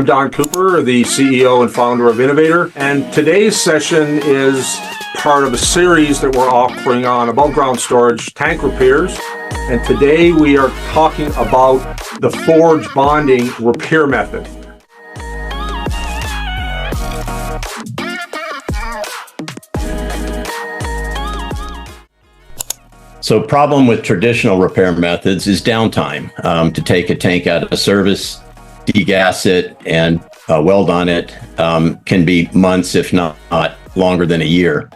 I'm Don Cooper, the CEO and founder of Innovator, and today's session is part of a series that we're offering on above ground storage tank repairs. And today we are talking about the forge bonding repair method. So problem with traditional repair methods is downtime. To take a tank out of service, degas it, and weld on it can be months, if not longer than a year.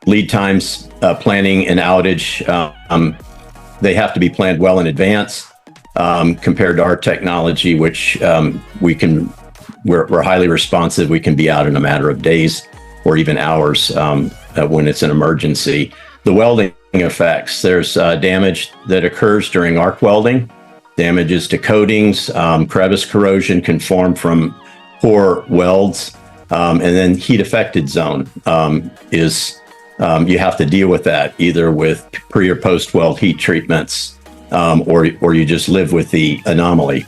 Lead times, planning an outage, they have to be planned well in advance compared to our technology, which we're highly responsive. We can be out in a matter of days or even hours when it's an emergency. The welding effects, there's damage that occurs during arc welding, damages to coatings, crevice corrosion can form from poor welds, and then heat affected zone you have to deal with that either with pre or post weld heat treatments, or you just live with the anomaly.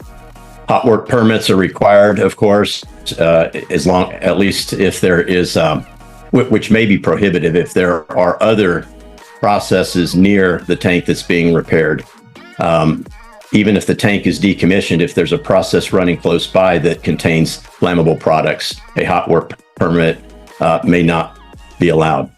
Hot work permits are required, of course, at least if there is, which may be prohibitive if there are other processes near the tank that's being repaired. Even if the tank is decommissioned, if there's a process running close by that contains flammable products, a hot work permit may not be allowed.